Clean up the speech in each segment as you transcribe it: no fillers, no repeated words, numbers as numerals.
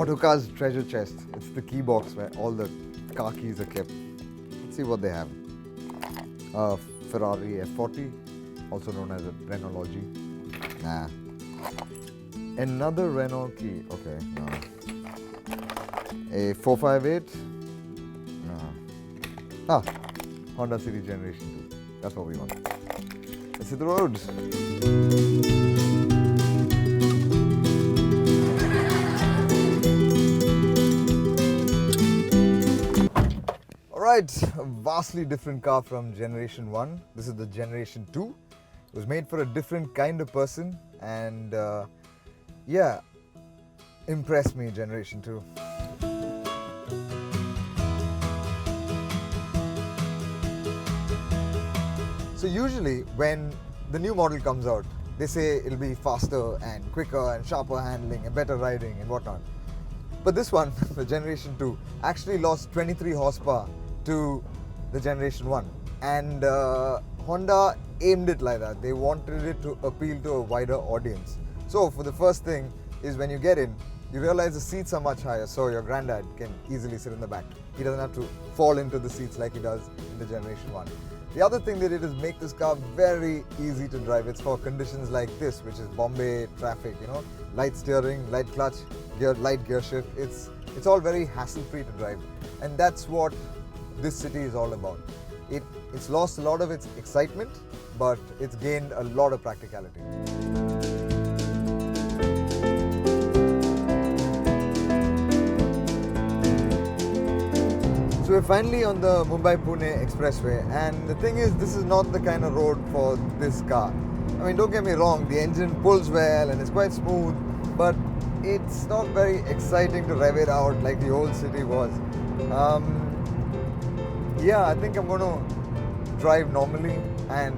Autocar's treasure chest. It's the key box where all the car keys are kept. Let's see what they have. Ferrari F40, also known as a Renault Logi. Nah. Another Renault key. Okay, no. A 458. No. Honda City Generation 2. That's what we want. Let's hit the roads. Alright, a vastly different car from Generation 1. This is the Generation 2. It was made for a different kind of person and yeah, impressed me, Generation 2. So usually when the new model comes out, they say it'll be faster and quicker and sharper handling and better riding and whatnot. But this one, the Generation 2, actually lost 23 horsepower to the Generation 1. And Honda aimed it like that. They wanted it to appeal to a wider audience. So for the first thing is when you get in, you realize the seats are much higher, so your granddad can easily sit in the back. He doesn't have to fall into the seats like he does in the Generation 1. The other thing they did is make this car very easy to drive. It's for conditions like this, which is Bombay traffic, you know, light steering, light clutch, light gear shift. It's all very hassle-free to drive. And that's what this city is all about. It's lost a lot of its excitement, but it's gained a lot of practicality. So we're finally on the Mumbai-Pune expressway, and the thing is, this is not the kind of road for this car. I mean, don't get me wrong, the engine pulls well and it's quite smooth, but it's not very exciting to rev it out like the old city was. Yeah, I think I'm going to drive normally and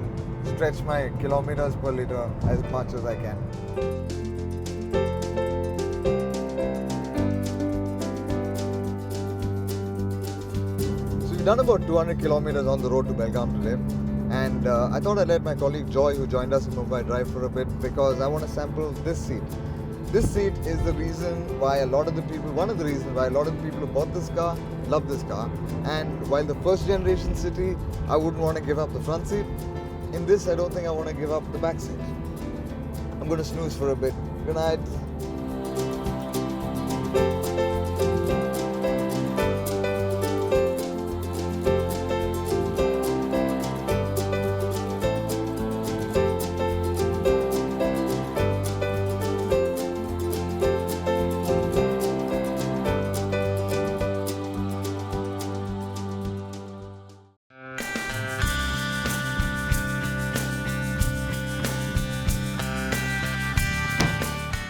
stretch my kilometers per liter as much as I can. So we've done about 200 kilometers on the road to Belgaum today, and I thought I'd let my colleague Joy, who joined us in Mumbai, drive for a bit because I want to sample this seat. This seat is the reason why one of the reasons why a lot of the people who bought this car love this car. And while the first generation city, I wouldn't want to give up the front seat. In this, I don't think I want to give up the back seat. I'm going to snooze for a bit. Good night.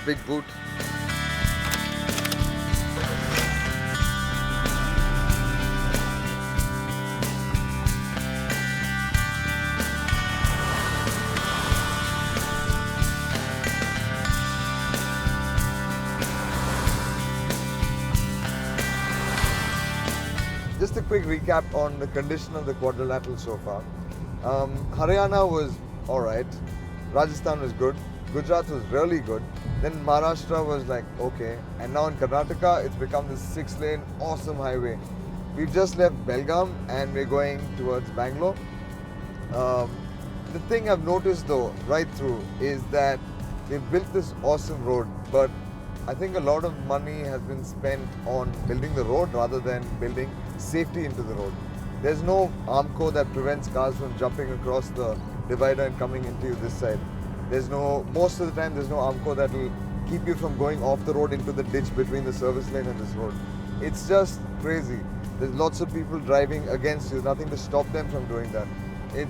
Big boot. Just a quick recap on the condition of the quadrilateral so far. Haryana was alright, Rajasthan was good, Gujarat was really good, then Maharashtra was like okay, and now in Karnataka it's become this 6-lane awesome highway. We've just left Belgaum and we're going towards Bangalore. The thing I've noticed though right through is that they've built this awesome road, but I think a lot of money has been spent on building the road rather than building safety into the road. There's no armco that prevents cars from jumping across the divider and coming into you this side. Most of the time there's no armco that will keep you from going off the road into the ditch between the service lane and this road. It's just crazy. There's lots of people driving against you, nothing to stop them from doing that. You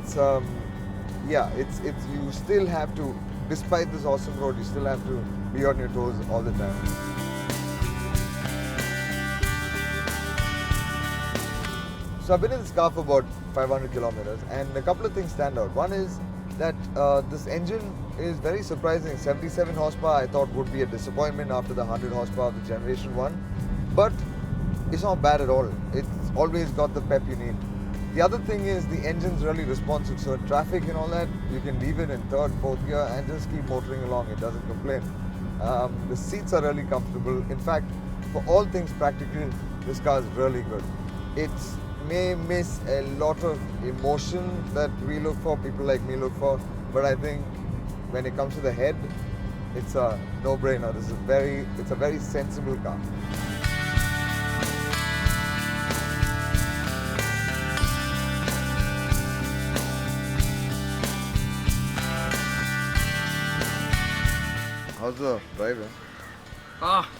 still have to, despite this awesome road, you still have to be on your toes all the time. So I've been in this car for about 500 kilometers and a couple of things stand out. One is that this engine is very surprising. 77 horsepower I thought would be a disappointment after the 100 horsepower of the Generation 1, but it's not bad at all. It's always got the pep you need. The other thing is the engine's really responsive, so in traffic and all that, you can leave it in third, fourth gear and just keep motoring along, it doesn't complain. The seats are really comfortable. In fact, for all things practical, this car is really good. It may miss a lot of emotion that we look for, people like me look for, but I think when it comes to the head, it's a no-brainer. It's a very sensible car. How's the drive?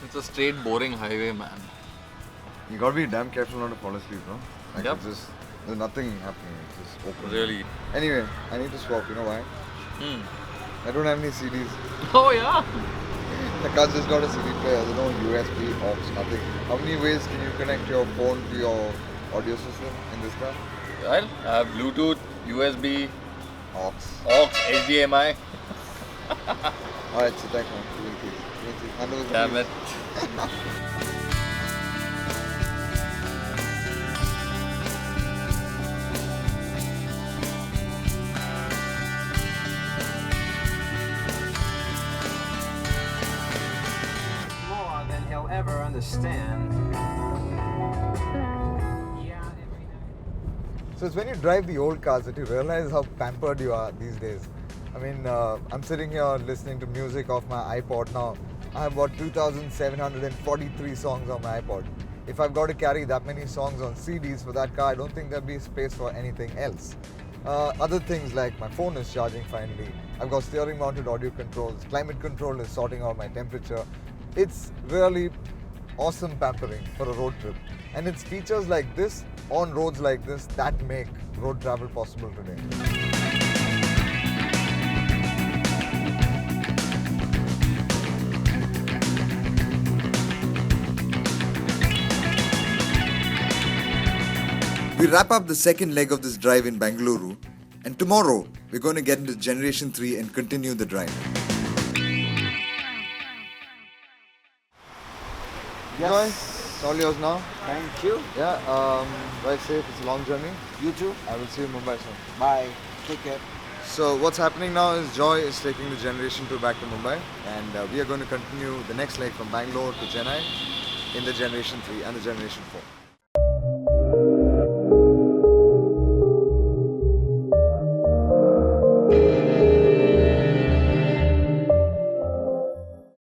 It's a straight boring highway, man. You gotta be damn careful not to fall asleep, no? Like Yep. there's nothing happening. It's just open. Really? Anyway, I need to swap. You know why? I don't have any CDs. Oh yeah. The car just got a CD player. There's no USB, aux, nothing. How many ways can you connect your phone to your audio system in this car? Well, I have Bluetooth, USB, Aux. aux, HDMI. Alright, so thanks man. Easy. Hand over the Damn keys. it. More than he'll ever understand. So it's when you drive the old cars that you realize how pampered you are these days. I mean, I'm sitting here listening to music off my iPod now. I have about 2,743 songs on my iPod. If I've got to carry that many songs on CDs for that car, I don't think there'll be space for anything else. Other things like my phone is charging finally. I've got steering mounted audio controls. Climate control is sorting out my temperature. It's really awesome pampering for a road trip. And it's features like this on roads like this that make road travel possible today. We wrap up the second leg of this drive in Bengaluru, and tomorrow we're going to get into Generation 3 and continue the drive. Yes. Joy, it's all yours now. Thank you. Yeah, drive safe, it's a long journey. You too. I will see you in Mumbai soon. Bye. Take care. So what's happening now is Joy is taking the Generation 2 back to Mumbai, and we are going to continue the next leg from Bangalore to Chennai in the Generation 3 and the Generation 4.